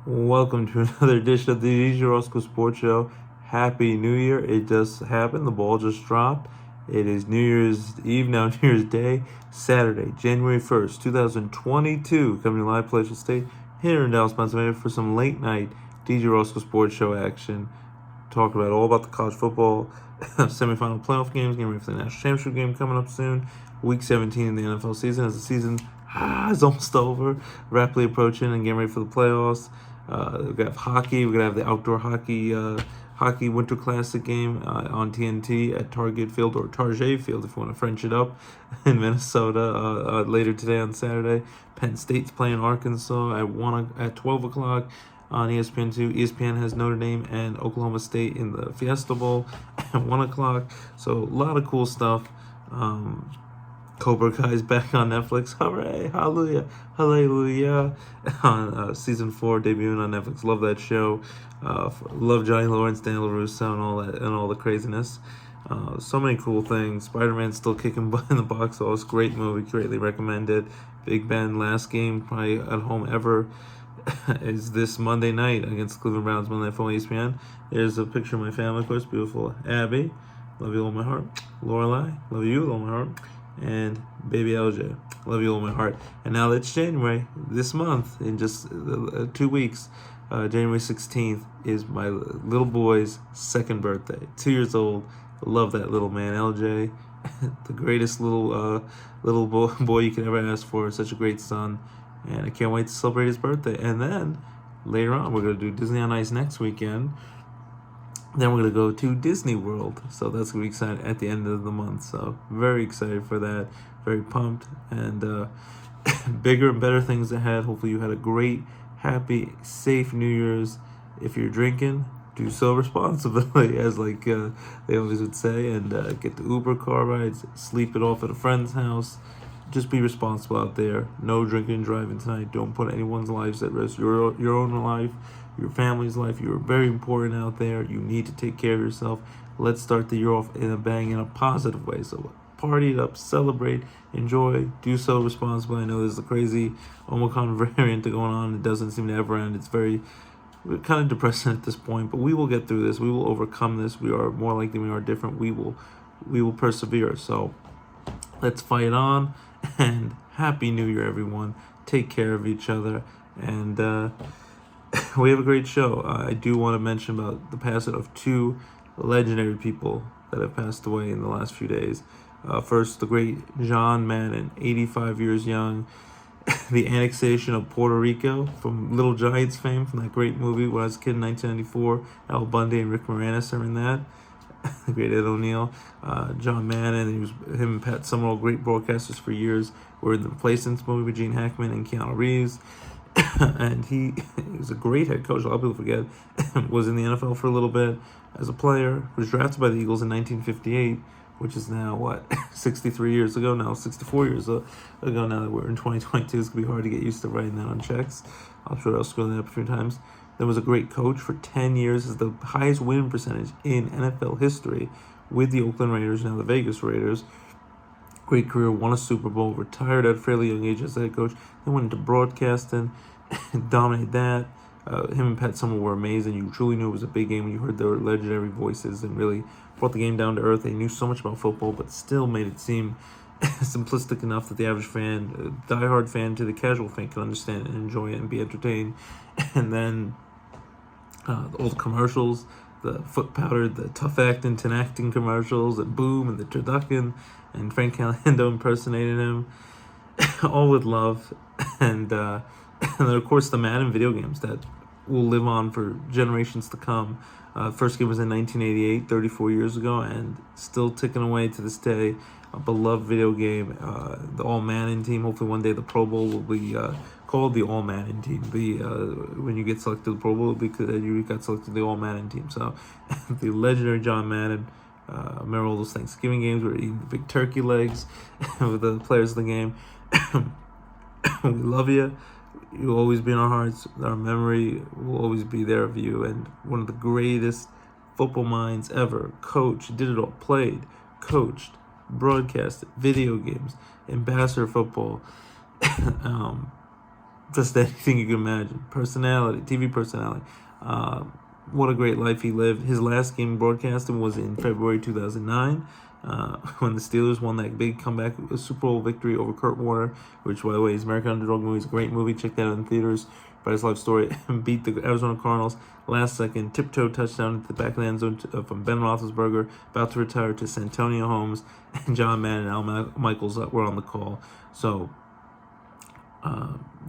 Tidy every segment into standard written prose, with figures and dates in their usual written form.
Welcome to another edition of the DJ Roscoe Sports Show. Happy New Year. It just happened. The ball just dropped. It is New Year's Eve now, New Year's Day, Saturday, January 1st, 2022. Coming to live Pleasure State here in Dallas, Pennsylvania for some late night DJ Roscoe Sports Show action. Talk about all about the college football semifinal playoff games, getting ready for the national championship game coming up soon. Week 17 in the NFL season as the season is almost over, rapidly approaching and getting ready for the playoffs. We're going to have hockey. We're going to have the outdoor hockey Winter Classic game on TNT at Target Field or Target Field if you want to French it up in Minnesota later today on Saturday. Penn State's playing Arkansas at 12 o'clock on ESPN2. ESPN has Notre Dame and Oklahoma State in the Fiesta Bowl at 1 o'clock. So a lot of cool stuff. Cobra Kai's back on Netflix. Hooray! Hallelujah! Hallelujah! On season 4 debuting on Netflix. Love that show. Love Johnny Lawrence, Daniel LaRusso, and all that, and all the craziness. So many cool things. Spider-Man's still kicking butt in the box office. Great movie. Greatly recommended. Big Ben last game probably at home ever is this Monday night against the Cleveland Browns. Monday Night Football ESPN. There's a picture of my family, of course. Beautiful Abby. Love you all my heart. Lorelai. Love you all my heart. And baby LJ, love you all my heart. And now it's January, this month, in just 2 weeks, January 16th is my little boy's second birthday. 2 years old. Love that little man, LJ. The greatest little boy you could ever ask for. Such a great son. And I can't wait to celebrate his birthday. And then later on, we're going to do Disney on Ice next weekend. Then we're going to go to Disney World. So that's going to be exciting at the end of the month. So very excited for that. Very pumped. And bigger and better things ahead. Hopefully you had a great, happy, safe New Year's. If you're drinking, do so responsibly, as they always would say. And get the Uber car rides. Sleep it off at a friend's house. Just be responsible out there. No drinking and driving tonight. Don't put anyone's lives at risk. Your own life, your family's life. You're very important out there. You need to take care of yourself. Let's start the year off in a bang, in a positive way. So party it up, celebrate, enjoy, do so responsibly. I know there's a crazy Omicron variant going on. It doesn't seem to ever end. It's very kind of depressing at this point, but we will get through this. We will overcome this. We are more like than we are different. We will persevere. So let's fight on. And Happy New Year, everyone. Take care of each other. And we have a great show. I do want to mention about the passing of 2 legendary people that have passed away in the last few days. First, the great John Madden, 85 years young. The annexation of Puerto Rico from Little Giants fame, from that great movie when I was a kid in 1994. Al Bundy and Rick Moranis are in that. The great Ed O'Neill, John Madden, him and Pat Summerall, great broadcasters for years, were in the Replacements movie with Gene Hackman and Keanu Reeves. And he was a great head coach. A lot of people forget. Was in the NFL for a little bit as a player. Was drafted by the Eagles in 1958, which is now 63 years ago now, 64 years ago. Now that we're in 2022, it's gonna be hard to get used to writing that on checks. I'm sure I'll scroll that up a few times. Then was a great coach for 10 years, is the highest win percentage in NFL history with the Oakland Raiders, now the Vegas Raiders. Great career, won a Super Bowl, retired at a fairly young age as a head coach, then went into broadcasting, dominated that. Him and Pat Summerall were amazing. You truly knew it was a big game when you heard their legendary voices and really brought the game down to earth. They knew so much about football, but still made it seem simplistic enough that the average fan, diehard fan to the casual fan, can understand and enjoy it and be entertained. And then all the commercials, the foot powder, the tough acting, tin acting commercials, and Boom, and the turducken, and Frank Caliendo impersonating him, all with love. And then, of course, the Madden video games that will live on for generations to come. First game was in 1988, 34 years ago, and still ticking away to this day. A beloved video game. The All-Madden team. Hopefully one day the Pro Bowl will be called the All-Madden team. When you get selected to the Pro Bowl, because you got selected to the All-Madden team. So the legendary John Madden. Remember all those Thanksgiving games where we're eating big turkey legs with the players of the game. We love you. You'll always be in our hearts. Our memory will always be there of you. And one of the greatest football minds ever. Coached, did it all. Played, coached, broadcasted, video games, ambassador football. just anything you can imagine. Personality, TV personality. Uh, what a great life he lived. His last game broadcasting was in February 2009 when the Steelers won that big comeback Super Bowl victory over Kurt Warner, which, by the way, is American Underdog movie. Is a great movie. Check that out in theaters. About his life story. Beat the Arizona Cardinals last second tiptoe touchdown into the back of the end zone from Ben Roethlisberger, about to retire, to Santonio Holmes, and John Madden and Al Michaels were on the call. So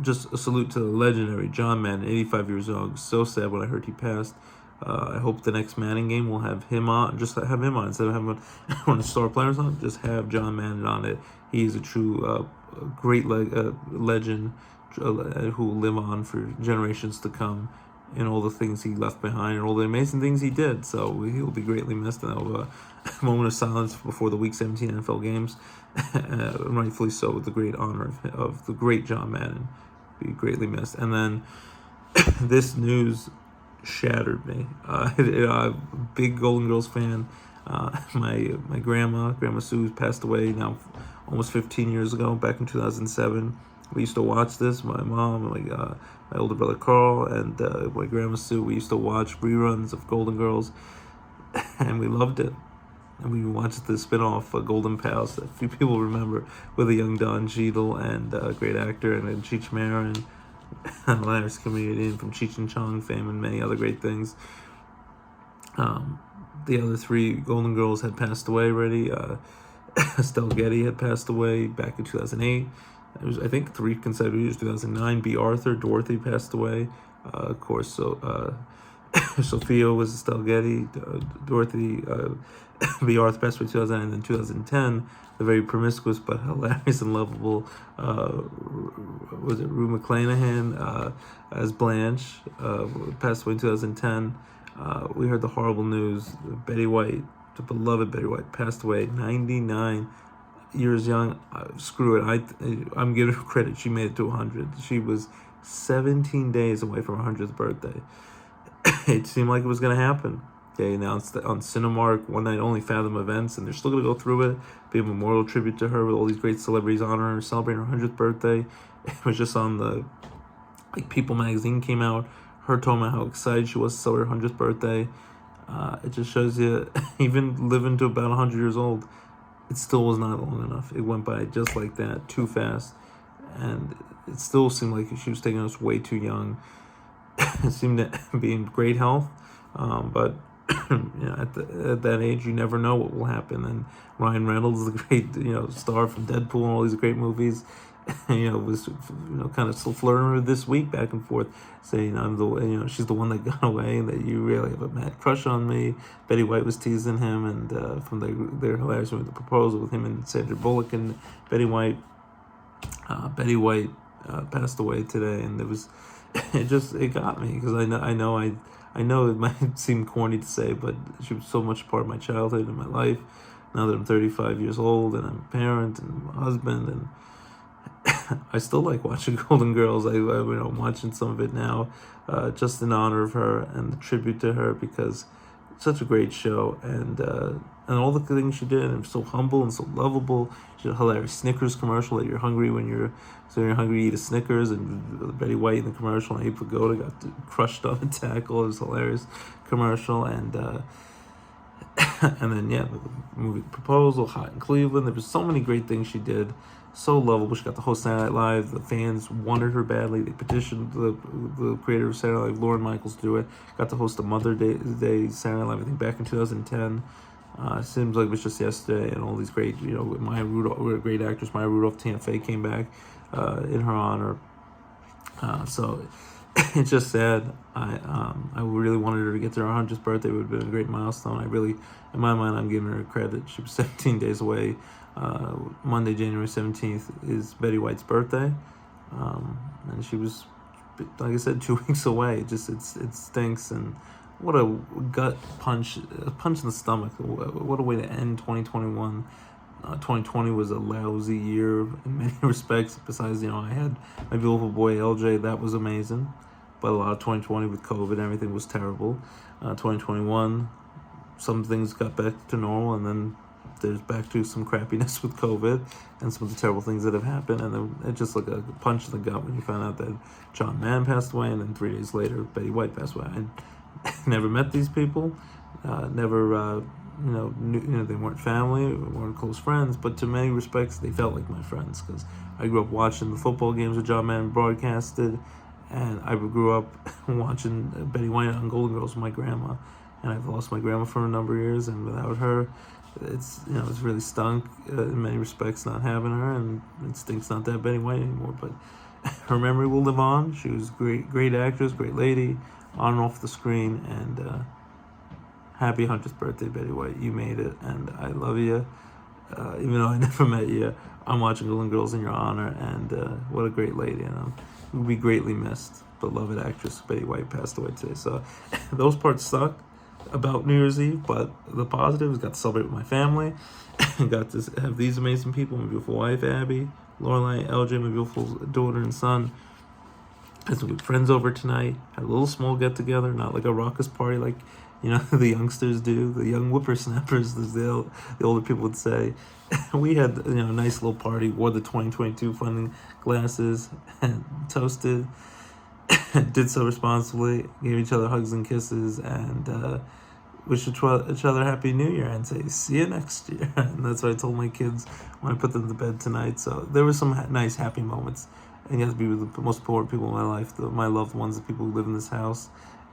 just a salute to the legendary John Madden, 85 years old. So sad when I heard he passed. I hope the next Manning game will have him on. Just have him on instead of having one of the star players on. Just have John Madden on it. He is a true great legend who will live on for generations to come, and all the things he left behind and all the amazing things he did. So he'll be greatly missed. And I'll a moment of silence before the Week 17 NFL games, rightfully so, with the great honor of the great John Madden. Be greatly missed. And then this news shattered me. Big Golden Girls fan. My Grandma Sue, passed away now almost 15 years ago, back in 2007. We used to watch this. My mom, and my older brother Carl, and my Grandma Sue. We used to watch reruns of Golden Girls, and we loved it. And we watched the spin-off Golden Pals that few people remember, with a young Don Cheadle and a great actor, and then Cheech Marin, a hilarious comedian from Cheech and Chong fame, and many other great things. The other three Golden Girls had passed away already. Estelle Getty had passed away back in 2008. It was, I think, 3 consecutive years. 2009, B. Arthur, Dorothy passed away. Of course, so Sophia was Estelle Getty. Dorothy, B. Arthur passed away in 2009, and then 2010, the very promiscuous but hilarious and lovable, was it Rue McClanahan as Blanche, passed away in 2010. We heard the horrible news. Betty White, the beloved Betty White, passed away, 99 years young. Screw it. I'm giving her credit. She made it to 100. She was 17 days away from her 100th birthday. It seemed like it was going to happen. They announced that on Cinemark, One Night Only Fathom Events, and they're still going to go through it, be a memorial tribute to her with all these great celebrities honoring her, celebrating her 100th birthday. It was just on the, People magazine came out, her talking about how excited she was to celebrate her 100th birthday. It just shows you, even living to about 100 years old, it still was not long enough. It went by just like that, too fast. And it still seemed like she was taking us way too young. It seemed to be in great health. But at that age, you never know what will happen. And Ryan Reynolds, the great, star from Deadpool and all these great movies, was, kind of still flirting with this week back and forth, saying I'm the, she's the one that got away, and that you really have a mad crush on me. Betty White was teasing him, and from their hilarious movie, The Proposal, with him and Sandra Bullock and Betty White. Betty White passed away today, and it got me, because I know it might seem corny to say, but she was so much part of my childhood and my life. Now that I'm 35 years old and I'm a parent and a husband, and I still like watching Golden Girls. I'm watching some of it now, just in honor of her and the tribute to her, because it's such a great show, and all the things she did, and so humble and so lovable. She did a hilarious Snickers commercial that you're hungry when you're hungry, eat a Snickers, and Betty White in the commercial, and Abe Vigoda got crushed on a tackle. It was a hilarious commercial, and then the movie Proposal, Hot in Cleveland. There was so many great things she did. So lovable. She got to host Saturday Night Live. The fans wanted her badly. They petitioned the creator of Saturday Night Live, Lorne Michaels, to do it. Got to host a Mother's Day Saturday Night Live, I think, back in 2010. Seems like it was just yesterday, and all these great, Maya Rudolph, great actress Maya Rudolph, Tina Fey came back in her honor. So it's just sad. I really wanted her to get to her 100th birthday. It would have been a great milestone. In my mind, I'm giving her credit. She was 17 days away. Monday, January 17th is Betty White's birthday. And she was, like I said, 2 weeks away. It stinks, and what a gut punch, a punch in the stomach. What a way to end 2021. 2020 was a lousy year in many respects. Besides, I had my beautiful boy LJ. That was amazing. But a lot of 2020 with COVID, everything was terrible. 2021, some things got back to normal, and then there's back to some crappiness with COVID and some of the terrible things that have happened. And then it's just like a punch in the gut when you found out that John Mann passed away, and then 3 days later, Betty White passed away. I never met these people, never, knew, they weren't family, weren't close friends, but to many respects, they felt like my friends, because I grew up watching the football games that John Mann broadcasted, and I grew up watching Betty White on Golden Girls with my grandma, and I've lost my grandma for a number of years, and without her, it's really stunk in many respects not having her, and it stinks not to have Betty White anymore, but her memory will live on. She was a great actress, great lady, on and off the screen, and happy 100th birthday, Betty White. You made it, and I love you. Even though I never met you, I'm watching Golden Girls in your honor, and what a great lady, and you'll be greatly missed. Beloved actress Betty White passed away today, so those parts suck about New Year's Eve, but the positives, got to celebrate with my family, got to have these amazing people, my beautiful wife, Abby, Lorelai, LJ, my beautiful daughter and son. Had some good friends over tonight, had a little small get-together, not like a raucous party like, the youngsters do, the young whippersnappers, as the older people would say. We had, a nice little party, wore the 2022 funding glasses, and toasted, did so responsibly, gave each other hugs and kisses, and wish each other Happy New Year, and say, see you next year. And that's what I told my kids when I put them to bed tonight. So there were some nice, happy moments. And you have to be with the most important people in my life, my loved ones, the people who live in this house.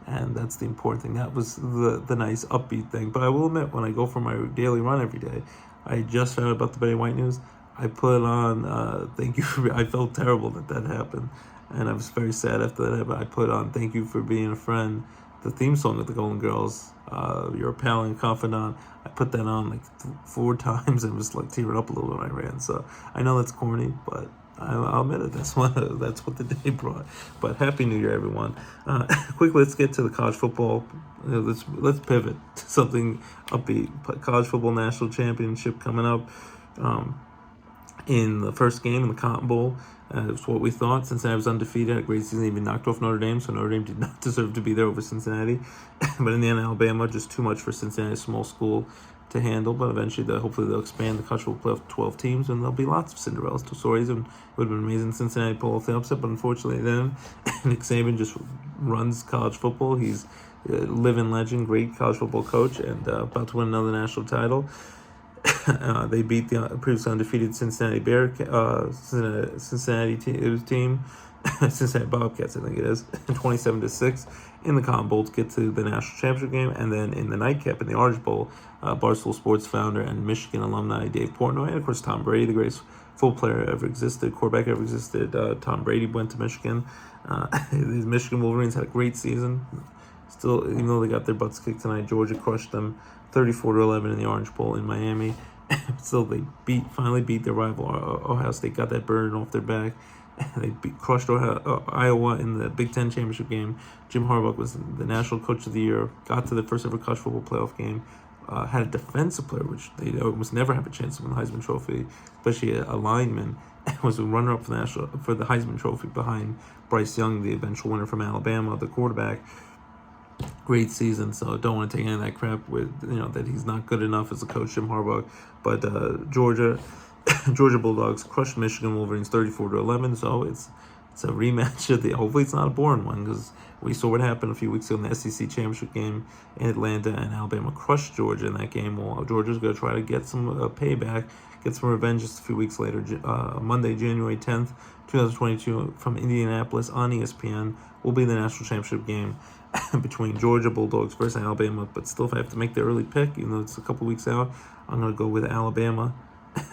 And that's the important thing. That was the nice, upbeat thing. But I will admit, when I go for my daily run every day, I just found out about the Betty White news. I put on, thank you for, I felt terrible that happened. And I was very sad after that happened. I put on, thank you for being a friend, the theme song of the Golden Girls, your pal and confidant. I put that on like 4 times and was like tearing up a little when I ran. So I know that's corny, but I'll admit it. That's what the day brought. But Happy New Year, everyone. Quickly, let's get to the college football. Let's pivot to something upbeat. College football national championship coming up. In the first game in the Cotton Bowl, it's what we thought. Cincinnati was undefeated, had a great season, even knocked off Notre Dame, so Notre Dame did not deserve to be there over Cincinnati. But in the end, Alabama, just too much for Cincinnati, a small school to handle. But eventually, hopefully they'll expand the college football playoff to 12 teams, and there'll be lots of Cinderella stories, and it would have been amazing Cincinnati pull off the upset. But unfortunately, then Nick Saban just runs college football. He's a living legend, great college football coach, and about to win another national title. They beat the previously undefeated Cincinnati Cincinnati team, Cincinnati Bobcats, I think it is, 27-6 in the Cotton Bowl to get to the national championship game. And then in the nightcap in the Orange Bowl, Barstool Sports founder and Michigan alumni Dave Portnoy, and of course Tom Brady, the greatest football player ever existed, quarterback ever existed. Tom Brady went to Michigan. The Michigan Wolverines had a great season. Still, even though they got their butts kicked tonight, Georgia crushed them 34-11 in the Orange Bowl in Miami. Still, they finally beat their rival Ohio State, got that burden off their back. They crushed Iowa in the Big Ten championship game. Jim Harbaugh was the National Coach of the Year, got to the first ever college football playoff game, had a defensive player, which they almost never have a chance to win the Heisman Trophy, especially a lineman, was a runner-up for the Heisman Trophy behind Bryce Young, the eventual winner from Alabama, the quarterback. Great season, so don't want to take any of that crap with that he's not good enough as a coach, Jim Harbaugh. But Georgia Bulldogs crushed Michigan Wolverines 34-11. So it's a rematch of hopefully it's not a boring one, because we saw what happened a few weeks ago in the SEC championship game in Atlanta, and Alabama crushed Georgia in that game. Well, Georgia's going to try to get some payback, get some revenge just a few weeks later. Monday, January 10th, 2022, from Indianapolis on ESPN will be the national championship game between Georgia Bulldogs versus Alabama. But still, if I have to make the early pick, even though it's a couple weeks out, I'm going to go with Alabama.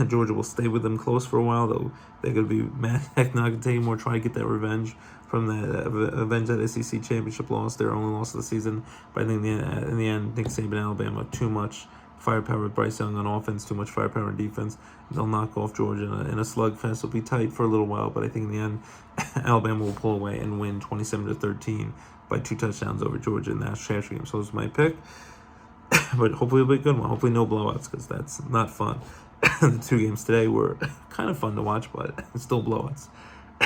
Georgia will stay with them close for a while, though they're going to be mad heck not going to take more, try to get that revenge from that SEC championship loss, their only loss of the season. But I think in the end, Nick Saban, Alabama, too much firepower with Bryce Young on offense, too much firepower on defense. They'll knock off Georgia in a slugfest. It'll be tight for a little while, but I think in the end, Alabama will pull away and win 27-13 by 2 touchdowns over Georgia in the national championship game. So this is my pick. But hopefully it'll be a good one. Hopefully no blowouts, because that's not fun. The 2 games today were kind of fun to watch, but still blowouts.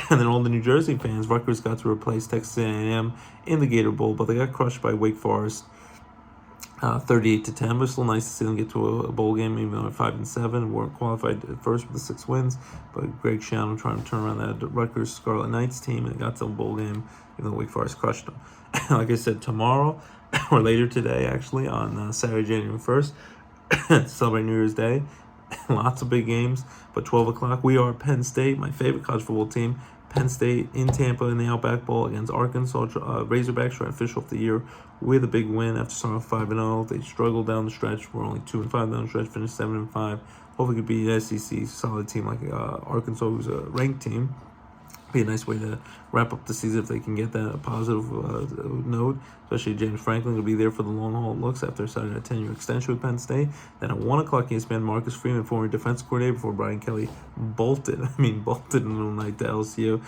And then all the New Jersey fans, Rutgers got to replace Texas A&M in the Gator Bowl, but they got crushed by Wake Forest 38-10, but still nice to see them get to a bowl game, even though they're 5-7. Weren't qualified at first with the 6 wins, but Greg Schiano trying to turn around that Rutgers Scarlet Knights team and got to a bowl game, even though Wake Forest crushed them. Like I said, tomorrow, or later today, actually, on Saturday, January 1st, celebrate New Year's Day. Lots of big games, but 12 o'clock, we are Penn State, my favorite college football team. Penn State in Tampa in the Outback Bowl against Arkansas. Razorbacks trying to finish off the year with a big win after starting off 5-0. They struggled down the stretch. We're only 2-5 down the stretch, finished 7-5. Hopefully, could beat an SEC solid team like Arkansas, who's a ranked team. Be a nice way to wrap up the season if they can get that positive note. Especially James Franklin will be there for the long haul looks after signing a 10-year extension with Penn State. Then at 1 o'clock, ESPN, Marcus Freeman, former defense coordinator before Brian Kelly bolted in the middle of the night to LSU.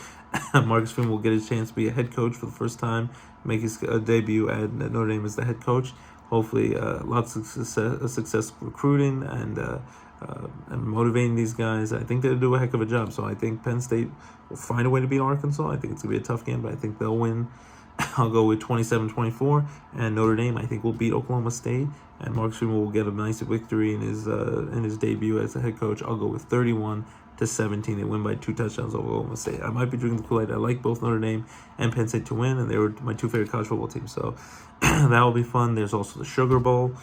Marcus Freeman will get his chance to be a head coach for the first time, make his debut at Notre Dame as the head coach. Hopefully, lots of success recruiting and motivating these guys. I think they'll do a heck of a job. So I think Penn State will find a way to beat Arkansas. I think it's going to be a tough game, but I think they'll win. I'll go with 27-24. And Notre Dame, I think, will beat Oklahoma State. And Marcus Freeman will get a nice victory in his debut as a head coach. I'll go with 31-17. They win by 2 touchdowns over Oklahoma State. I might be drinking the Kool-Aid. I like both Notre Dame and Penn State to win, and they were my 2 favorite college football teams. So that will be fun. There's also the Sugar Bowl.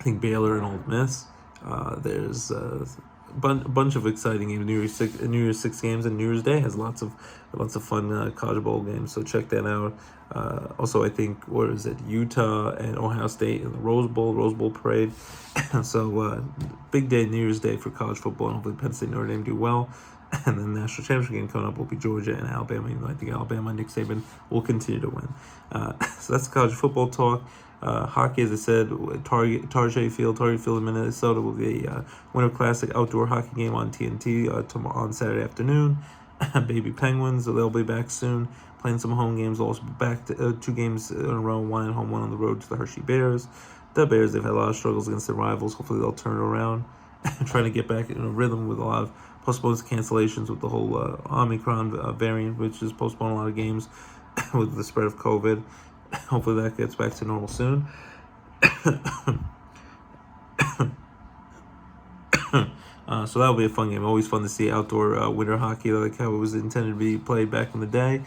I think Baylor and Ole Miss. There's a bunch of exciting games. New Year's 6 games, and New Year's Day has lots of fun college bowl games. So check that out. Also, I think Utah and Ohio State in the Rose Bowl parade. So big day, New Year's Day for college football, and hopefully Penn State and Notre Dame do well. And then the national championship game coming up will be Georgia and Alabama. I think Alabama, Nick Saban will continue to win. So that's college football talk. Hockey, as I said, Target Field in Minnesota will be a Winter Classic outdoor hockey game on TNT tomorrow on Saturday afternoon. Baby Penguins, they'll be back soon, playing some home games. They'll also be back to 2 games in a row, 1 at home, 1 on the road to the Hershey Bears. The Bears, they've had a lot of struggles against their rivals. Hopefully they'll turn it around and trying to get back in a rhythm with a lot of postpones, cancellations with the whole Omicron variant, which has postponed a lot of games with the spread of COVID. Hopefully that gets back to normal soon. So that'll be a fun game. Always fun to see outdoor winter hockey like how it was intended to be played back in the day.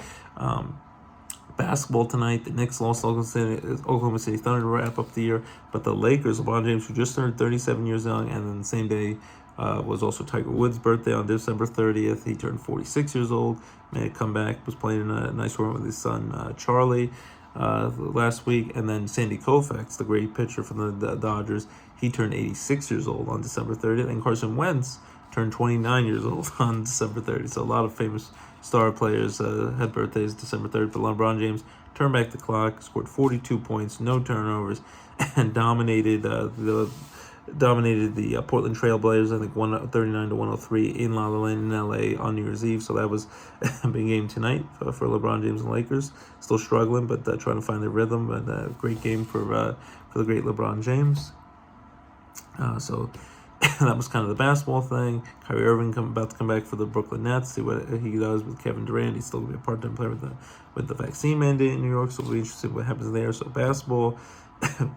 Basketball tonight, the Knicks lost Oklahoma City Thunder to wrap up the year, but the Lakers, LeBron James, who just turned 37 years young, and then the same day was also Tiger Woods' birthday on December 30th. He turned 46 years old, made a comeback, was playing in a nice tournament with his son Charlie last week. And then Sandy Koufax, the great pitcher from the Dodgers, he turned 86 years old on December 30th. And Carson Wentz turned 29 years old on December 30th. So a lot of famous star players had birthdays December 3rd. But LeBron James turned back the clock, scored 42 points, no turnovers, and dominated the Portland Trail Blazers, I think 139-103 in La La Land in LA on New Year's Eve. So that was a big game tonight for LeBron James and Lakers. Still struggling, but trying to find their rhythm. And a great game for the great LeBron James. So that was kind of the basketball thing. Kyrie Irving about to come back for the Brooklyn Nets. See what he does with Kevin Durant. He's still going to be a part-time player with the vaccine mandate in New York. So it'll be interesting what happens there. So basketball.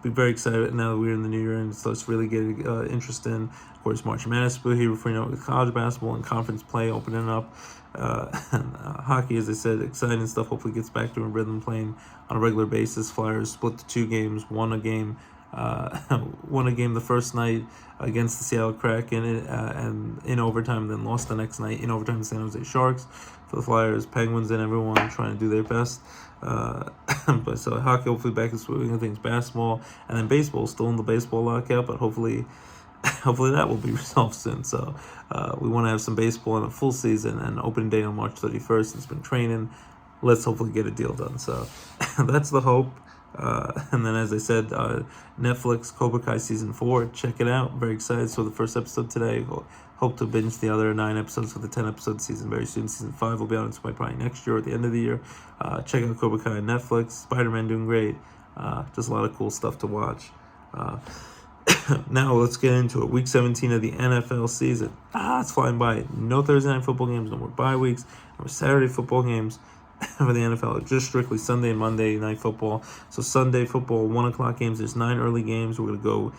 Be very excited now that we're in the new year and starts really getting interesting. Of course, March Madness will be here for with college basketball and conference play opening up. And hockey, as I said, exciting stuff. Hopefully, gets back to a rhythm, playing on a regular basis. Flyers split to 2 games, won a game the first night against the Seattle Kraken and in overtime, then lost the next night in overtime to San Jose Sharks. For the Flyers, Penguins, and everyone trying to do their best. But so hockey hopefully back in swing of things. Basketball and then baseball still in the baseball lockout, but hopefully that will be resolved soon. So we want to have some baseball in a full season and opening day on March 31st. It's been training. Let's hopefully get a deal done. So that's the hope. And then, as I said, Netflix Cobra Kai season 4. Check it out. Very excited. So the first episode today. Hope to binge the other 9 episodes for the 10-episode season very soon. Season 5 will be on probably next year or at the end of the year. Check out Cobra Kai on Netflix. Spider-Man doing great. Just a lot of cool stuff to watch. Now let's get into it. Week 17 of the NFL season. It's flying by. No Thursday night football games. No more bye weeks. No more Saturday football games. for the NFL, just strictly Sunday and Monday night football. So Sunday football, 1 o'clock games. There's 9 early games. We're going to go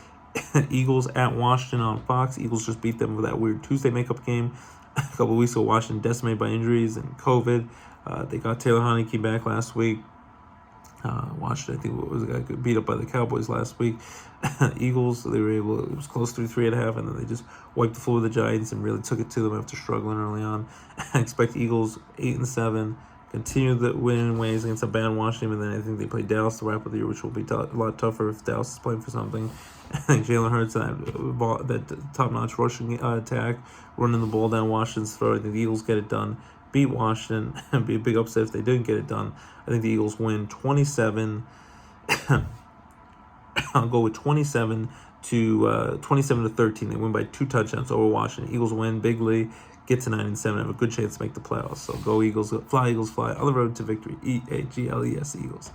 Eagles at Washington on Fox. Eagles just beat them with that weird Tuesday makeup game a couple of weeks ago. Washington decimated by injuries and COVID. They got Taylor Heineke back last week. Washington, I think, got beat up by the Cowboys last week. Eagles, they were able, it was close to 3.5, and then they just wiped the floor with the Giants and really took it to them after struggling early on. I expect Eagles 8-7, continue the winning ways against a bad Washington, and then I think they play Dallas to wrap up the year, which will be a lot tougher if Dallas is playing for something. I think Jalen Hurts, that top-notch rushing attack, running the ball down Washington's throat. I think the Eagles get it done, beat Washington, and be a big upset if they didn't get it done. I think the Eagles win 27. I'll go with 27 to 13. They win by 2 touchdowns over Washington. Eagles win bigly, get to 9-7, have a good chance to make the playoffs. So go Eagles, fly on the road to victory. EAGLES Eagles.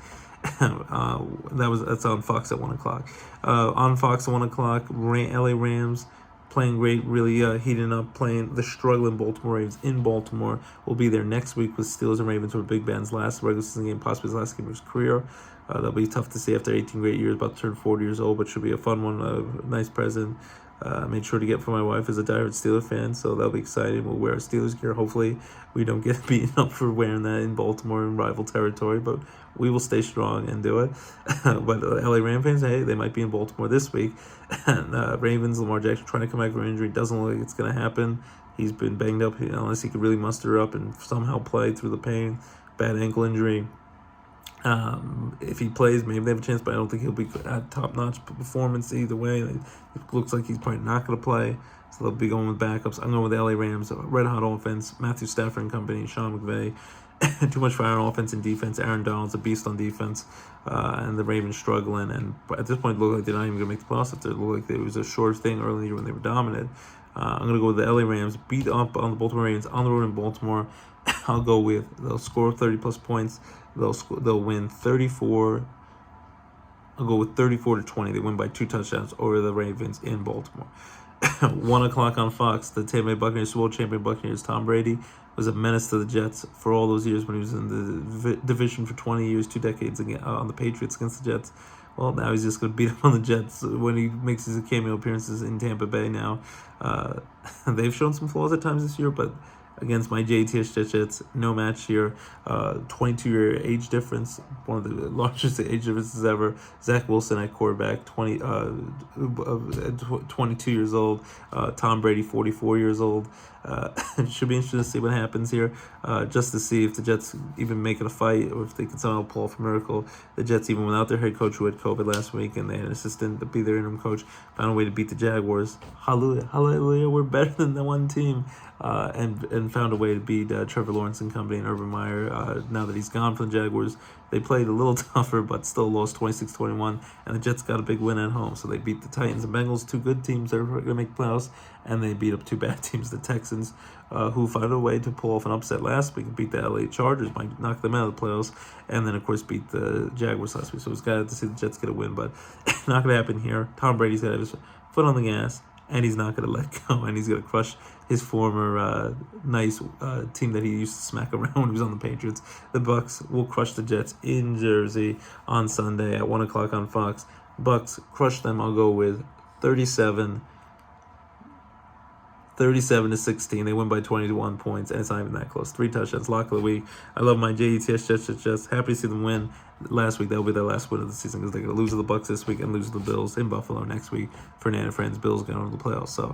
That's on Fox at 1 o'clock. On Fox at 1 o'clock, LA Rams playing great, really heating up, playing the struggling Baltimore Ravens in Baltimore. We'll be there next week with Steelers and Ravens, who were Big Ben's last regular season game, possibly his last game of his career. That'll be tough to see after 18 great years, about to turn 40 years old, but should be a fun one, a nice present. Made sure to get for my wife as a diehard Steelers fan, so that'll be exciting. We'll wear our Steelers gear. Hopefully we don't get beaten up for wearing that in Baltimore in rival territory, but we will stay strong and do it. But LA Ram fans, hey, they might be in Baltimore this week. And Ravens, Lamar Jackson trying to come back from injury. Doesn't look like it's going to happen. He's been banged up unless he could really muster up and somehow play through the pain. Bad ankle injury. If he plays, maybe they have a chance, but I don't think he'll be at top-notch performance either way. It looks like he's probably not going to play, so they'll be going with backups. I'm going with the LA Rams, red-hot offense, Matthew Stafford and company, Sean McVay. Too much fire on offense and defense. Aaron Donald's a beast on defense, and the Ravens struggling. And at this point, it looked like they're not even going to make the playoffs. It looked like it was a sure thing early in the year when they were dominant. I'm going to go with the LA Rams, beat up on the Baltimore Ravens on the road in Baltimore. I'll go with they'll score 30-plus points. They'll win 34. I'll go with 34-20. They win by 2 touchdowns over the Ravens in Baltimore. 1 o'clock on Fox, the Tampa Bay Buccaneers, Super Bowl champion Buccaneers. Tom Brady was a menace to the Jets for all those years when he was in the division for 20 years, 2 decades on the Patriots against the Jets. Well, now he's just going to beat up on the Jets when he makes his cameo appearances in Tampa Bay now. They've shown some flaws at times this year, but against my JTS Jets, no match here. 22-year age difference, one of the largest age differences ever. Zach Wilson at quarterback, 22 years old. Tom Brady, 44 years old. It should be interesting to see what happens here, just to see if the Jets even make it a fight or if they can somehow pull off a miracle. The Jets, even without their head coach who had COVID last week and they had an assistant to be their interim coach, found a way to beat the Jaguars. Hallelujah, hallelujah, we're better than the one team. And found a way to beat Trevor Lawrence and company and Urban Meyer. Now that he's gone from the Jaguars, they played a little tougher, but still lost 26-21. And the Jets got a big win at home, so they beat the Titans and Bengals, 2 good teams that are going to make playoffs, and they beat up 2 bad teams, the Texans, who found a way to pull off an upset last week and beat the LA Chargers, might knock them out of the playoffs, and then of course beat the Jaguars last week. So it's glad to see the Jets get a win, but not going to happen here. Tom Brady's got his foot on the gas, and he's not going to let go, and he's going to crush his former nice team that he used to smack around when he was on the Patriots. The Bucks will crush the Jets in Jersey on Sunday at 1 o'clock on Fox. Bucks crush them. I'll go with 37-16. They win by 21 points, and it's not even that close. 3 touchdowns, lock of the week. I love my JETS Jets. Happy to see them win last week. That'll be their last win of the season because they're going to lose to the Bucks this week and lose to the Bills in Buffalo next week. Fernando Friends, Bills going to the playoffs. So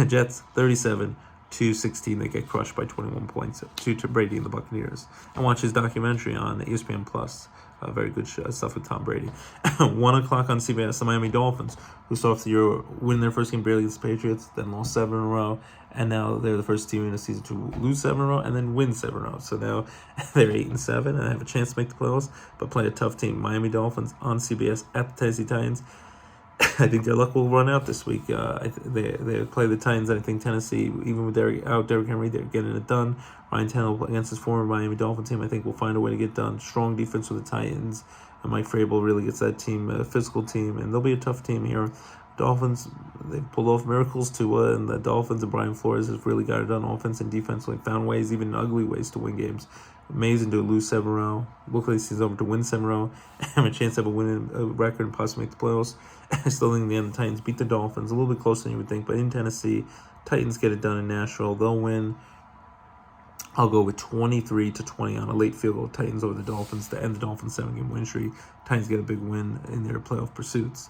Jets 37-16. They get crushed by 21 points to Brady and the Buccaneers. And watch his documentary on ESPN Plus. Very good stuff with Tom Brady. 1 o'clock on CBS, the Miami Dolphins, who started off the year winning their first game barely against the Patriots, then lost 7 in a row, and now they're the first team in the season to lose 7 in a row and then win 7 in a row. So now they're 8-7 and have a chance to make the playoffs, but play a tough team. Miami Dolphins on CBS at the Tennessee Titans. I think their luck will run out this week. They play the Titans, and I think Tennessee, even with Derrick Henry, they're getting it done. Ryan Tannehill against his former Miami Dolphin team, I think will find a way to get done. Strong defense with the Titans. And Mike Vrabel really gets that team, a physical team, and they'll be a tough team here. Dolphins, they've pulled off miracles too, and the Dolphins and Brian Flores has really got it done offense and defense. Like found ways, even ugly ways, to win games Amazing to lose 7 in a row. Look like he's over to win 7 in a row. Have a chance to have a winning record and possibly make the playoffs. I still think in the end the Titans beat the Dolphins. A little bit closer than you would think. But in Tennessee, Titans get it done in Nashville. They'll win. I'll go with 23-20 on a late field goal. Titans over the Dolphins to end the Dolphins' 7-game win streak. Titans get a big win in their playoff pursuits.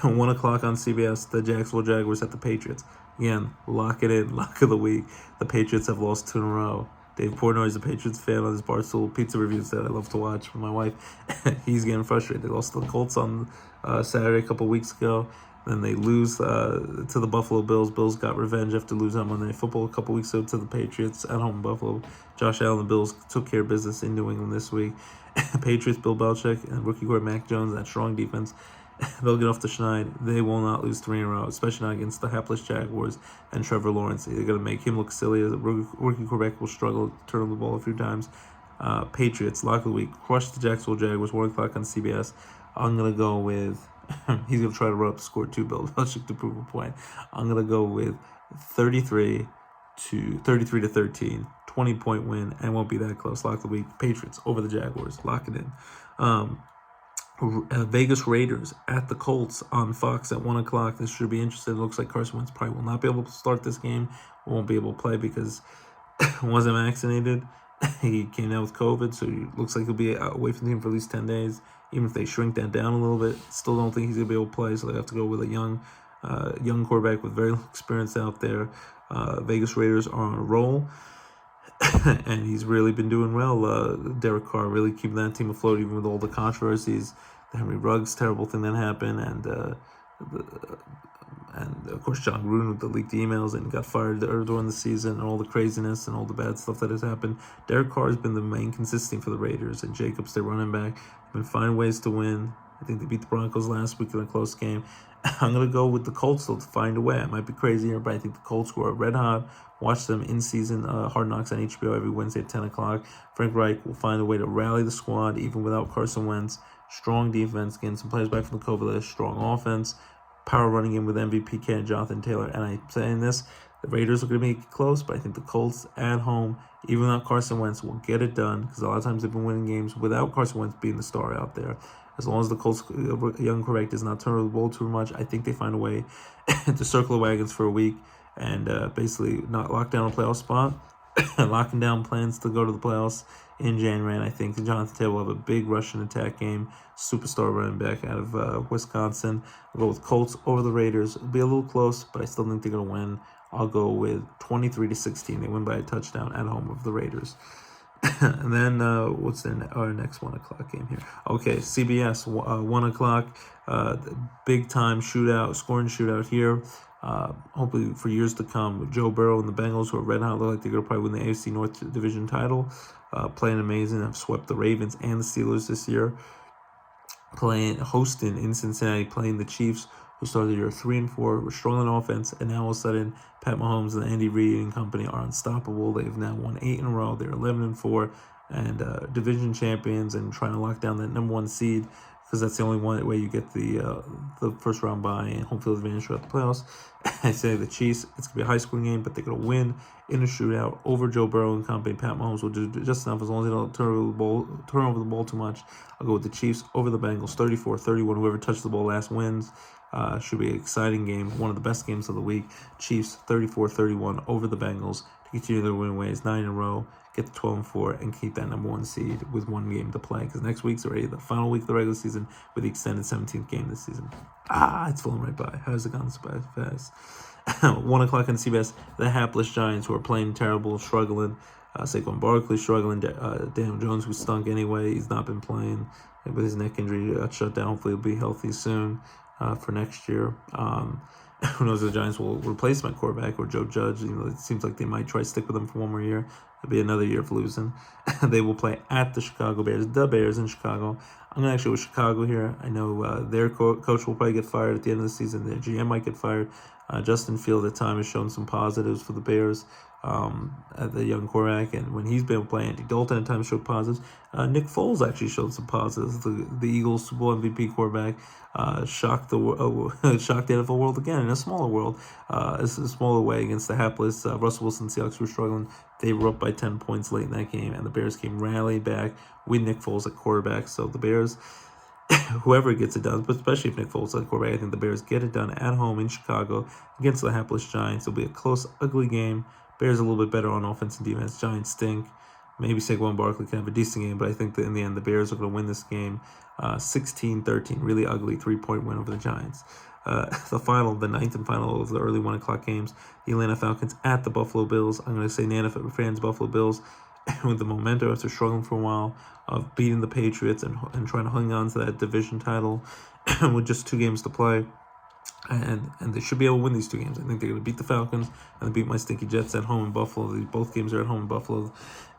1 o'clock on CBS, the Jacksonville Jaguars at the Patriots. Again, lock it in, lock of the week. The Patriots have lost 2 in a row. Dave Portnoy is a Patriots fan on his Barstool Pizza reviews that I love to watch with my wife. He's getting frustrated. They lost to the Colts on Saturday a couple weeks ago. Then they lose to the Buffalo Bills. Bills got revenge after losing on Monday Night Football a couple weeks ago to the Patriots at home in Buffalo. Josh Allen and the Bills took care of business in New England this week. Patriots, Bill Belichick, and rookie quarterback Mac Jones, that strong defense. They'll get off the schneid. They will not lose 3 in a row, especially not against the hapless Jaguars and Trevor Lawrence. They're going to make him look silly. The rookie quarterback will struggle to turn over the ball a few times. Patriots, lock of the week, crush the Jacksonville Jaguars, 1 o'clock on CBS. I'm going to go with... he's going to try to run up the score too, Bill Belichick, to prove a point. I'm going to go with 33-13, 20-point win, and won't be that close. Lock of the week, Patriots over the Jaguars. Lock it in. Vegas Raiders at the Colts on Fox at 1 o'clock. This should be interesting. It looks like Carson Wentz probably will not be able to start this game. Won't be able to play because he wasn't vaccinated. He came down with COVID, so it looks like he'll be away from the team for at least 10 days. Even if they shrink that down a little bit, still don't think he's going to be able to play, so they have to go with a young quarterback with very little experience out there. Vegas Raiders are on a roll, and he's really been doing well. Derek Carr really keeping that team afloat, even with all the controversies. The Henry Ruggs terrible thing that happened, and of course John Gruden with the leaked emails and got fired during the season, and all the craziness and all the bad stuff that has happened. Derek Carr has been the main consistency for the Raiders, and Jacobs, their running back, have been finding ways to win. I think they beat the Broncos last week in a close game. I'm going to go with the Colts, though, to find a way. I might be crazy here, but I think the Colts were red hot. Watch them in season Hard Knocks on HBO every Wednesday at 10 o'clock. Frank Reich will find a way to rally the squad, even without Carson Wentz. Strong defense, getting some players back from the COVID list. Strong offense. Power running in with MVP candidate Jonathan Taylor. And I'm saying this, the Raiders are going to make it close, but I think the Colts at home, even without Carson Wentz, will get it done, because a lot of times they've been winning games without Carson Wentz being the star out there. As long as the Colts young quarterback does not turn over the ball too much, I think they find a way to circle the wagons for a week and basically not lock down a playoff spot, locking down plans to go to the playoffs in January. And I think Jonathan Taylor will have a big Russian attack game, superstar running back out of Wisconsin. I'll go with Colts over the Raiders. It'll be a little close, but I still think they're going to win. I'll go with 23-16. They win by a touchdown at home of the Raiders. And then what's our next 1 o'clock game here? Okay, CBS, 1 o'clock, big time shootout, scoring shootout here. Hopefully for years to come. Joe Burrow and the Bengals, who are red hot, look like they're going to probably win the AFC North Division title. Playing amazing. Have swept the Ravens and the Steelers this year. Hosting in Cincinnati, playing the Chiefs, who started the year 3-4, were strong on offense, and now all of a sudden, Pat Mahomes and Andy Reid and company are unstoppable. They've now won 8 in a row. They're 11-4, and division champions, and trying to lock down that number 1 seed, because that's the only way you get the first round bye and home field advantage throughout the playoffs. I say the Chiefs, it's going to be a high-scoring game, but they're going to win in a shootout over Joe Burrow and company. Pat Mahomes will do just enough as long as they don't turn over the ball too much. I'll go with the Chiefs over the Bengals, 34-31. Whoever touches the ball last wins. Should be an exciting game, one of the best games of the week. Chiefs 34-31 over the Bengals to continue their win ways, 9 in a row, get to 12-4, and keep that number 1 seed with 1 game to play, because next week's already the final week of the regular season with the extended 17th game this season. It's flown right by. How's it gone so fast? 1 o'clock on CBS, the hapless Giants, who are playing terrible, struggling. Saquon Barkley struggling. Daniel Jones, who stunk anyway, he's not been playing with his neck injury. Got shut down. Hopefully he'll be healthy soon for next year. Who knows if the Giants will replace my quarterback or Joe Judge. It seems like they might try to stick with him for 1 more year. It'll be another year of losing. They will play at the Chicago Bears, the Bears in Chicago. I'm going to actually with Chicago here. I know their coach will probably get fired at the end of the season. Their GM might get fired. Justin Field at time has shown some positives for the Bears. at the young quarterback, and when he's been playing, Andy Dalton at times showed positives. Nick Foles actually showed some positives. The Eagles Super Bowl MVP quarterback shocked shocked the NFL world again in a smaller world, a smaller way against the hapless Russell Wilson Seahawks were struggling. They were up by 10 points late in that game, and the Bears came rallying back with Nick Foles at quarterback. So the Bears, whoever gets it done, but especially if Nick Foles at quarterback, I think the Bears get it done at home in Chicago against the hapless Giants. It'll be a close, ugly game. Bears a little bit better on offense and defense. Giants stink. Maybe Saquon Barkley can have a decent game, but I think that in the end, the Bears are going to win this game 16-13. Really ugly 3-point win over the Giants. The ninth and final of the early 1 o'clock games, the Atlanta Falcons at the Buffalo Bills. I'm going to say Nana fans, Buffalo Bills, with the momentum after struggling for a while of beating the Patriots and trying to hang on to that division title with just 2 games to play. And they should be able to win these 2 games. I think they're going to beat the Falcons and beat my stinky Jets at home in Buffalo. Both games are at home in Buffalo.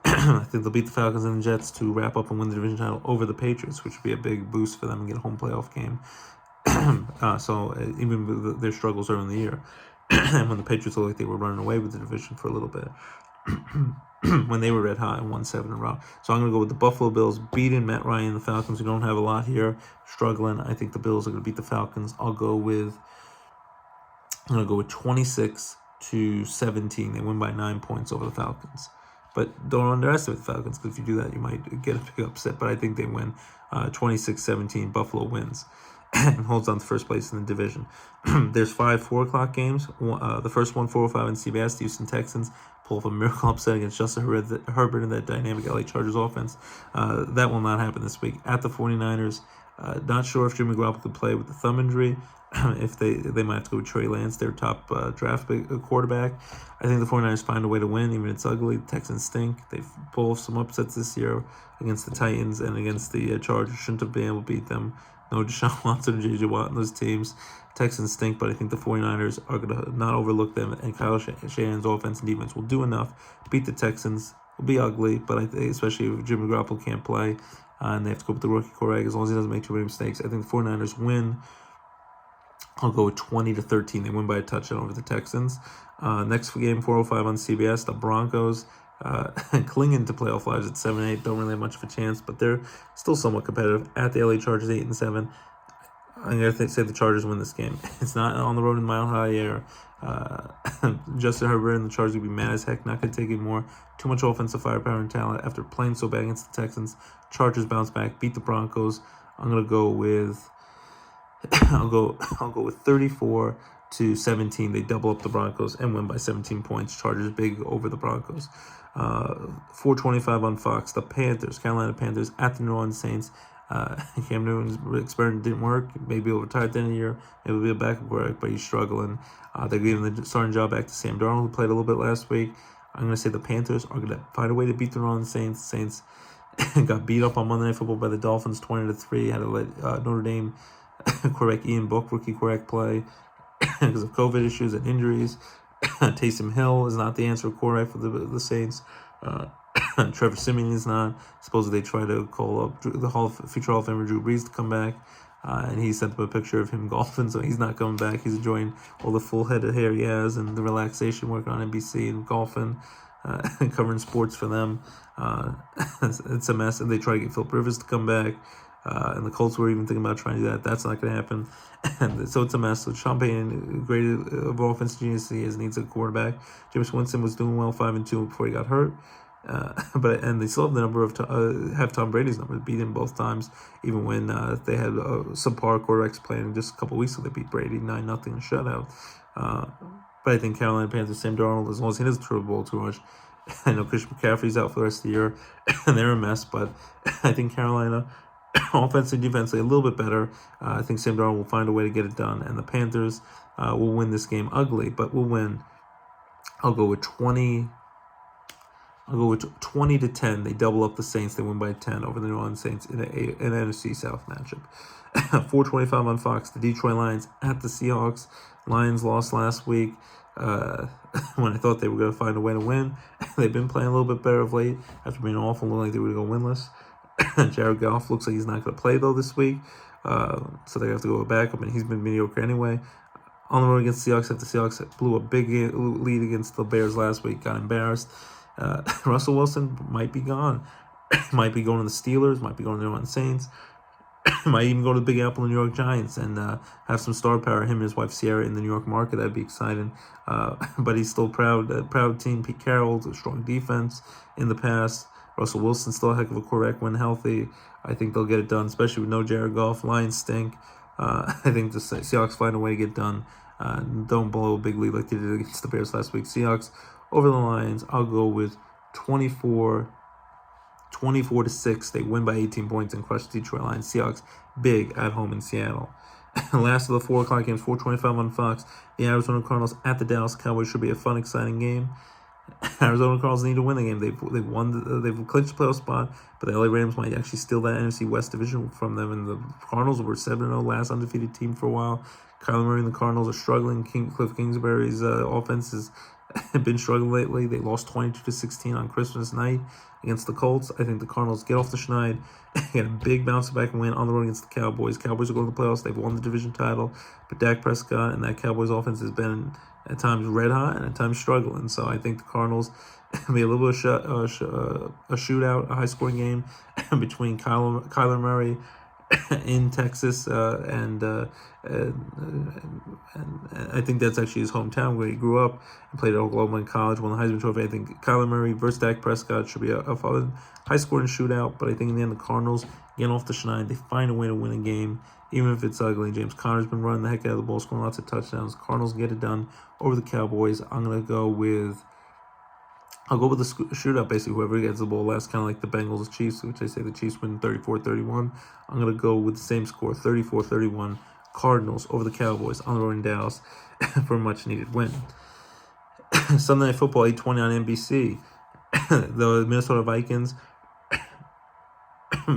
I think they'll beat the Falcons and the Jets to wrap up and win the division title over the Patriots, which would be a big boost for them and get a home playoff game. So even with their struggles early in the year, and when the Patriots looked like they were running away with the division for a little bit, when they were red hot and won 7 in a row. So I'm going to go with the Buffalo Bills beating Matt Ryan and the Falcons, who don't have a lot here, struggling. I think the Bills are going to beat the Falcons. I'm going to go with 26-17. They win by 9 points over the Falcons. But don't underestimate the Falcons, because if you do that, you might get a big upset. But I think they win 26-17. Buffalo wins and holds on to first place in the division. There's 5 4 o'clock games. The first one, 4:05 on CBS. The Houston Texans pull off a miracle upset against Justin Herbert in that dynamic LA Chargers offense. That will not happen this week. At the 49ers, not sure if Jimmy Garoppolo could play with the thumb injury. If they might have to go with Trey Lance, their top draft quarterback. I think the 49ers find a way to win, even if it's ugly. The Texans stink. They've pulled off some upsets this year against the Titans and against the Chargers. Shouldn't have been able to beat them. No Deshaun Watson or J.J. Watt in those teams. Texans stink, but I think the 49ers are going to not overlook them, and Kyle Shanahan's offense and defense will do enough. Beat the Texans. Will be ugly, but I think especially if Jimmy Garoppolo can't play and they have to go with the rookie quarterback, as long as he doesn't make too many mistakes, I think the 49ers win. I'll go with 20-13. They win by a touchdown over the Texans. Next game, 4:05 on CBS. The Broncos clinging to playoff lives at 7-8. Don't really have much of a chance, but they're still somewhat competitive. At the LA Chargers, 8-7. I'm going to say the Chargers win this game. It's not on the road in Mile High Air. Justin Herbert and the Chargers will be mad as heck. Not going to take anymore. Too much offensive firepower and talent after playing so bad against the Texans. Chargers bounce back, beat the Broncos. I'm going to go with I'll go with 34-17. They double up the Broncos and win by 17 points. Chargers big over the Broncos. 4:25 on Fox. The Carolina Panthers at the New Orleans Saints. Cam Newton's experiment didn't work. Maybe he'll retire at the end of the year. It will be a backup quarterback, but he's struggling. They're giving the starting job back to Sam Darnold, who played a little bit last week. I'm going to say the Panthers are going to find a way to beat the New Orleans Saints. Saints got beat up on Monday Night Football by the Dolphins 20-3. Had to let Notre Dame quarterback Ian Book, rookie quarterback, play because of COVID issues and injuries. Taysom Hill is not the answer quarterback for the Saints. Trevor Siemian is not. Supposedly they try to call up the future Hall of Famer Drew Brees to come back, and he sent them a picture of him golfing, so he's not coming back. He's enjoying all the full head of hair he has and the relaxation, working on NBC and golfing, covering sports for them. It's a mess, and they try to get Philip Rivers to come back. And the Colts were even thinking about trying to do that. That's not going to happen. And so it's a mess. So Sean Payton, great of offense genius he is, needs a quarterback. Jameis Winston was doing well 5-2 before he got hurt. But they still have the number of have Tom Brady's number, beat him both times, even when they had subpar quarterbacks playing just a couple weeks ago. They beat Brady 9-0 shutout. But I think Carolina Panthers, Sam Darnold, as long as he doesn't throw the ball too much. I know Christian McCaffrey's out for the rest of the year, and they're a mess. But I think Carolina, offense and defense, a little bit better. I think Sam Darnold will find a way to get it done, and the Panthers will win this game ugly, but will win. I'll go with 20-10. They double up the Saints. They win by 10 over the New Orleans Saints in an NFC South matchup. 4:25 on Fox. The Detroit Lions at the Seahawks. Lions lost last week when I thought they were going to find a way to win. They've been playing a little bit better of late after being awful, looking like they were going to go winless. Jared Goff looks like he's not going to play, though, this week. So they have to go back up, and he's been mediocre anyway. on the road against the Seahawks after the Seahawks blew a big lead against the Bears last week, got embarrassed. Russell Wilson might be gone. Might be going to the Steelers, might be going to the New Orleans Saints, might even go to the Big Apple and New York Giants and have some star power, him and his wife Sierra, in the New York market. That'd be exciting. But he's still proud team. Pete Carroll's a strong defense in the past. Russell Wilson still a heck of a quarterback when healthy. I think they'll get it done, especially with no Jared Goff. Lions stink. I think the Seahawks find a way to get done. Don't blow a big lead like they did against the Bears last week. Seahawks over the Lions. I'll go with 24-6. They win by 18 points and crush the Detroit Lions. Seahawks big at home in Seattle. Last of the 4 o'clock games, 4:25 on Fox. The Arizona Cardinals at the Dallas Cowboys should be a fun, exciting game. Arizona Cardinals need to win the game. They've clinched the playoff spot, but the LA Rams might actually steal that NFC West division from them. And the Cardinals were 7-0, last undefeated team for a while. Kyler Murray and the Cardinals are struggling. Cliff Kingsbury's offense has been struggling lately. They lost 22-16 on Christmas night against the Colts. I think the Cardinals get off the schneid, get a big bounce back win on the road against the Cowboys. Cowboys are going to the playoffs. They've won the division title, but Dak Prescott and that Cowboys offense has been at times red hot and at times struggling. So I think the Cardinals be a little bit of a shootout, a high-scoring game between Kyler Murray in Texas, and I think that's actually his hometown where he grew up and played at Oklahoma in college, won the Heisman Trophy. I think Kyler Murray versus Dak Prescott should be a fun, high-scoring shootout, but I think in the end the Cardinals get off the schneid. They find a way to win a game, even if it's ugly. James Conner's been running the heck out of the ball, scoring lots of touchdowns. Cardinals get it done over the Cowboys. I'll go with the shootout, basically. Whoever gets the ball last, kind of like the Bengals-Chiefs, which I say the Chiefs win 34-31. I'm going to go with the same score, 34-31. Cardinals over the Cowboys on the road in Dallas for a much-needed win. Sunday Night Football, 8:20 on NBC. The Minnesota Vikings,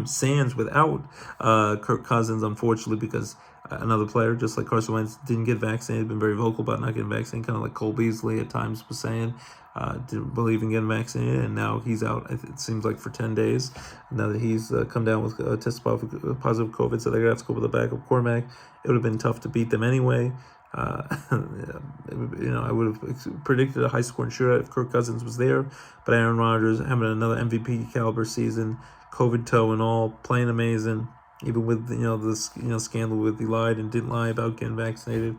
Sands without Kirk Cousins, unfortunately, because another player, just like Carson Wentz, didn't get vaccinated, been very vocal about not getting vaccinated, kind of like Cole Beasley at times was saying, didn't believe in getting vaccinated, and now he's out, it seems like, for 10 days. Now that he's come down with test positive COVID, so they're going to have to go with a backup quarterback. It would have been tough to beat them anyway. I would have predicted a high-scoring shootout if Kirk Cousins was there, but Aaron Rodgers having another MVP caliber season, COVID toe and all, playing amazing, even with this scandal with he lied and didn't lie about getting vaccinated.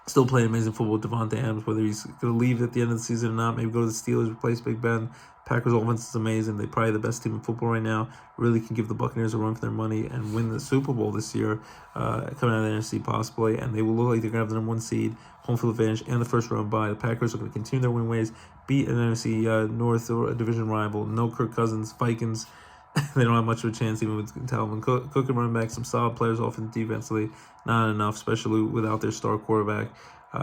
Still playing amazing football with Devontae Adams, whether he's going to leave at the end of the season or not, maybe go to the Steelers, replace Big Ben. Packers offense is amazing. They're probably the best team in football right now. Really can give the Buccaneers a run for their money and win the Super Bowl this year, coming out of the NFC possibly. And they will look like they're going to have the number 1 seed, home field advantage, and the first round bye. The Packers are going to continue their win ways, beat an NFC North division rival. No Kirk Cousins. Vikings, they don't have much of a chance, even with Talvin Cook and running back, some solid players offense defensively. Not enough, especially without their star quarterback.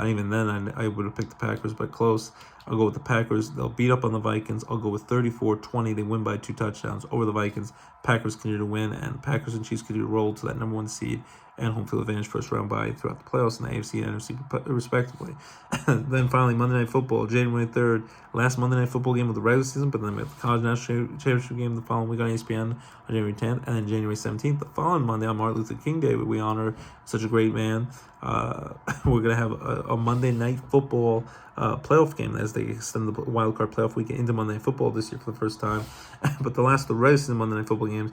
Even then, I would have picked the Packers, but close. I'll go with the Packers. They'll beat up on the Vikings. I'll go with 34-20. They win by 2 touchdowns over the Vikings. Packers continue to win, and the Packers and Chiefs continue to roll to that number 1 seed and home field advantage first round bye throughout the playoffs in the AFC and NFC respectively. Then finally, Monday Night Football, January 3rd, last Monday Night Football game of the regular season, but then we have the College National Championship game the following week on ESPN on January 10th, and then January 17th, the following Monday on Martin Luther King Day, where we honor such a great man. We're going to have a Monday Night Football playoff game as they extend the wild card playoff weekend into Monday Night Football this year for the first time. But the last of the regular season Monday Night Football games,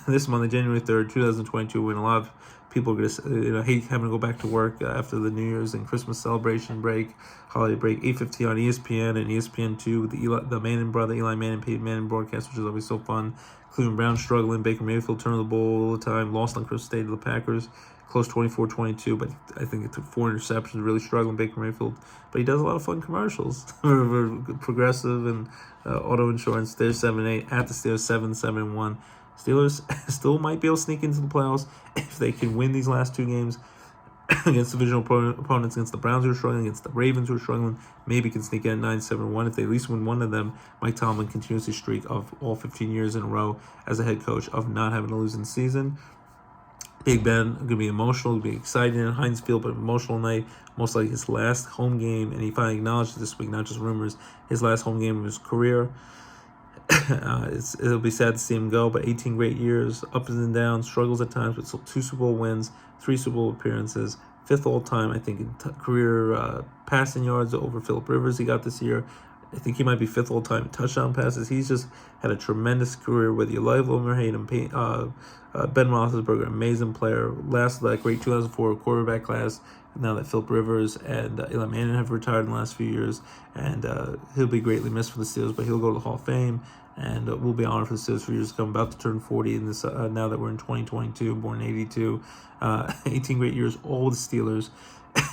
this Monday, January 3rd, 2022, when a lot of people are going to hate having to go back to work after the New Year's and Christmas celebration break, holiday break. 8:15 on ESPN and ESPN2 with the Manning brother, Eli Manning, Peyton Manning broadcast, which is always so fun. Cleveland Browns struggling, Baker Mayfield turning the ball all the time, lost on Christmas Day to the Packers, close 24-22, but I think it took 4 interceptions, really struggling, Baker Mayfield. But he does a lot of fun commercials. Progressive and auto insurance. They're 7-8, at the Steelers 7-7-1. Steelers still might be able to sneak into the playoffs if they can win these last 2 games against divisional opponents, against the Browns who are struggling, against the Ravens who are struggling. Maybe can sneak in at 9-7-1. If they at least win one of them, Mike Tomlin continues his streak of all 15 years in a row as a head coach of not having a losing season. Big Ben, going to be emotional, going to be exciting in Heinz Field, but emotional night. Most likely his last home game, and he finally acknowledged it this week, not just rumors, his last home game of his career. It'll be sad to see him go, but 18 great years, ups and downs, struggles at times, with 2 Super Bowl wins, 3 Super Bowl appearances, fifth all-time, I think, in career passing yards over Phillip Rivers he got this year. I think he might be fifth all-time in touchdown passes. He's just had a tremendous career, whether you love him or hate him. Ben Roethlisberger, amazing player. Last of that great 2004 quarterback class. Now that Phillip Rivers and Eli Manning have retired in the last few years, and he'll be greatly missed for the Steelers, but he'll go to the Hall of Fame, and we'll be honored for the Steelers for years to come. About to turn 40 in this. Now that we're in 2022, born in 82, 18 great years, all the Steelers.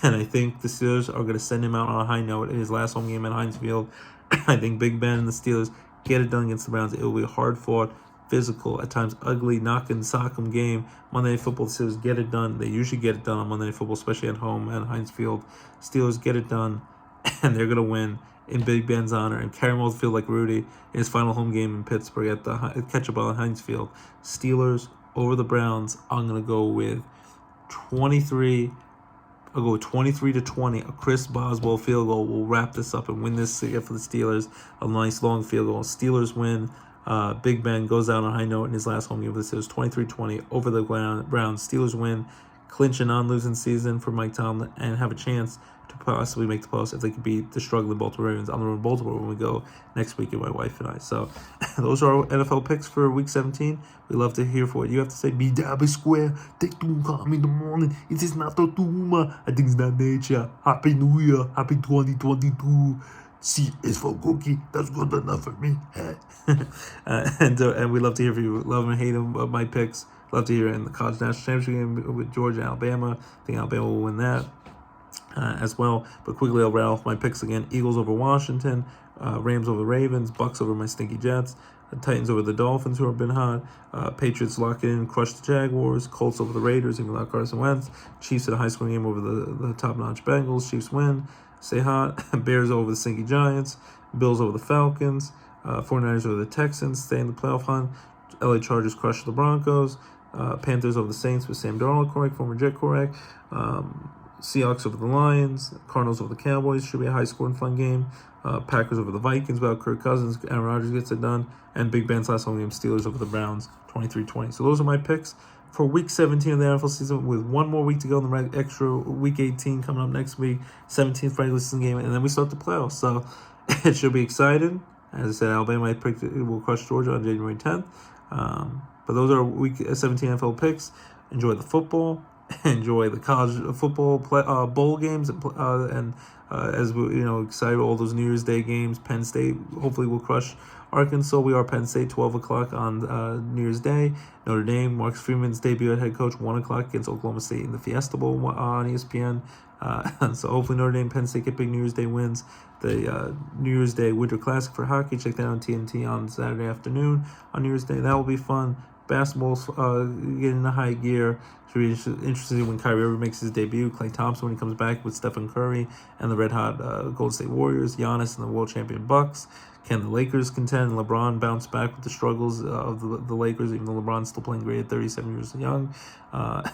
And I think the Steelers are going to send him out on a high note in his last home game at Heinz Field. I think Big Ben and the Steelers get it done against the Browns. It will be a hard-fought, physical, at times ugly, knock-and-sock-em game. Monday Night Football, the Steelers get it done. They usually get it done on Monday Night Football, especially at home at Heinz Field. Steelers get it done, and they're going to win in Big Ben's honor and carry him off the field like Rudy in his final home game in Pittsburgh at the catch-up on Heinz Field. Steelers over the Browns. I'm going to go with 23. I'll go 23-20. A Chris Boswell field goal will wrap this up and win this for the Steelers. A nice long field goal. Steelers win. Big Ben goes out on a high note in his last home game for the Steelers. 23-20 over the Browns. Steelers win, clinch a non-losing season for Mike Tomlin, and have a chance to possibly make the post if they could beat the struggling Baltimore Ravens on the road in Baltimore when we go next week, and my wife and I. So those are our NFL picks for Week 17. We love to hear what you have to say. Be Derby Square. Take two call me in the morning. It is not a tumor. I think it's not nature. Happy New Year. Happy 2022. C is for cookie. That's good enough for me. And we love to hear from you. Love and hate them, my picks. Love to hear it in the college national championship game with Georgia and Alabama. I think Alabama will win that as well. But quickly, I'll rattle off my picks again. Eagles over Washington. Rams over Ravens. Bucks over my stinky Jets. Titans over the Dolphins, who have been hot. Patriots lock it in and crush the Jaguars. Colts over the Raiders, even without Carson Wentz. Chiefs in a high-scoring game over the top-notch Bengals. Chiefs win. Stay hot. Bears over the stinky Giants. Bills over the Falcons. 49ers over the Texans. Stay in the playoff hunt. LA Chargers crush the Broncos. Panthers over the Saints with Sam Darnold correct, former Jet correct. Seahawks over the Lions. Cardinals over the Cowboys. Should be a high-scoring fun game. Packers over the Vikings without Kirk Cousins. Aaron Rodgers gets it done. And Big Ben's last home game, Steelers over the Browns, 23-20. So those are my picks for Week 17 of the NFL season, with one more week to go in the extra Week 18 coming up next week, 17th regular season game, and then we start the playoffs. So it should be exciting. As I said, Alabama will crush Georgia on January 10th. But those are Week 17 NFL picks. Enjoy the football. Enjoy the college football bowl games, and as we excited all those New Year's Day games. Penn State hopefully will crush Arkansas. We are Penn State, 12 o'clock on New Year's Day. Notre Dame, Marcus Freeman's debut at head coach, 1 o'clock against Oklahoma State in the Fiesta Bowl on ESPN. So hopefully Notre Dame, Penn State get big New Year's Day wins. The New Year's Day Winter Classic for hockey, check that out on TNT on Saturday afternoon on New Year's Day. That will be fun. Basketball's getting into high gear. Should be interesting when Kyrie Irving makes his debut. Klay Thompson when he comes back with Stephen Curry and the red-hot Golden State Warriors. Giannis and the world champion Bucks. Can the Lakers contend? LeBron bounce back with the struggles of the Lakers, even though LeBron's still playing great at 37 years young.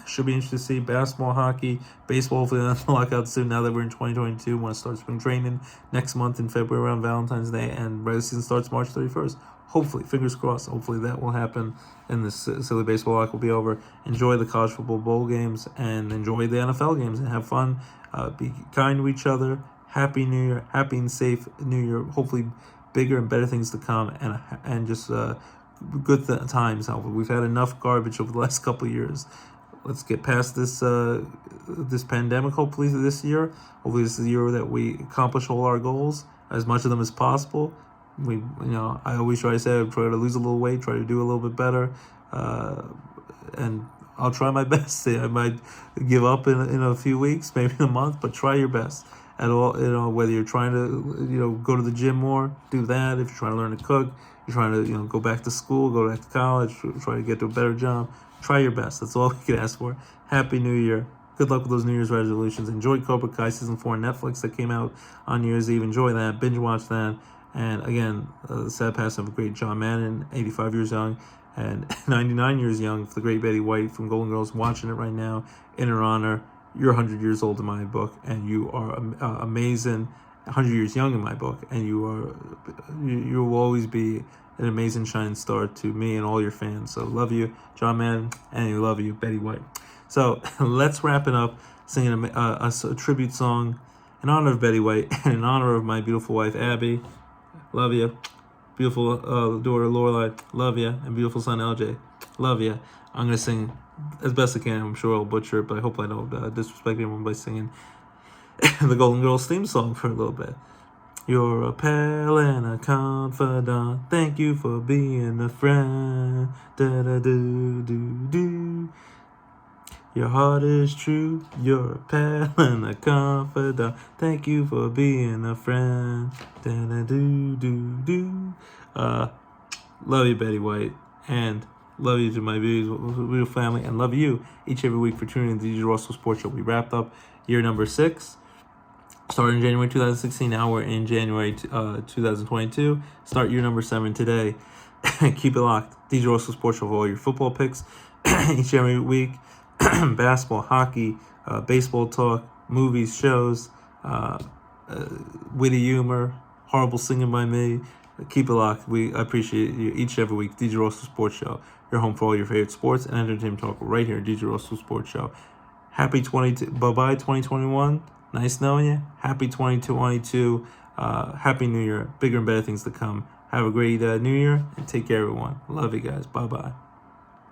Should be interesting to see basketball, hockey, baseball. Hopefully they'll lock out soon now that we're in 2022. Want to start spring training next month in February around Valentine's Day, and regular season starts March 31st. Hopefully, fingers crossed, hopefully that will happen and this silly baseball lock will be over. Enjoy the college football bowl games and enjoy the NFL games and have fun. Be kind to each other. Happy New Year. Happy and safe New Year. Hopefully bigger and better things to come, and just good times. We've had enough garbage over the last couple of years. Let's get past this this pandemic, hopefully this year. Hopefully this is the year that we accomplish all our goals, as much of them as possible. I always try to say I try to lose a little weight, try to do a little bit better, and I'll try my best. I might give up in a few weeks, maybe in a month, but try your best at all. Whether you're trying to go to the gym more, do that. If you're trying to learn to cook, you're trying to go back to school, go back to college, try to get to a better job. Try your best. That's all we can ask for. Happy New Year. Good luck with those New Year's resolutions. Enjoy Cobra Kai Season 4 on Netflix that came out on New Year's Eve. Enjoy that. Binge watch that. And again, the sad passing of a great John Madden, 85 years young, and 99 years young for the great Betty White from Golden Girls, watching it right now in her honor. You're 100 years old in my book, and you are amazing, 100 years young in my book, and you will always be an amazing shining star to me and all your fans. So love you, John Madden, and we love you, Betty White. So let's wrap it up singing a tribute song in honor of Betty White and in honor of my beautiful wife, Abby. Love you. Beautiful daughter, Lorelai. Love you. And beautiful son, LJ. Love you. I'm going to sing as best I can. I'm sure I'll butcher it, but I hope I don't disrespect anyone by singing the Golden Girls theme song for a little bit. You're a pal and a confidant. Thank you for being a friend. Da-da-do-do-do. Your heart is true. You're a pal and a confidant. Thank you for being a friend. Da-da-do-do-do. Love you, Betty White. And love you to my beautiful family. And love you each every week for tuning in to the DJ Roscoe Sports Show. We wrapped up year number 6. Started in January 2016. Now we're in January 2022. Start year number 7 today. Keep it locked. DJ Roscoe Sports Show for all your football picks each every week. Basketball, hockey, baseball talk, movies, shows, witty humor, horrible singing by me. Keep it locked. I appreciate you each every week. DJ Roscoe Sports Show. Your home for all your favorite sports and entertainment talk right here. DJ Roscoe Sports Show. Happy 2021. Nice knowing you. Happy 2022. Happy New Year. Bigger and better things to come. Have a great New Year and take care, everyone. Love you guys. Bye-bye.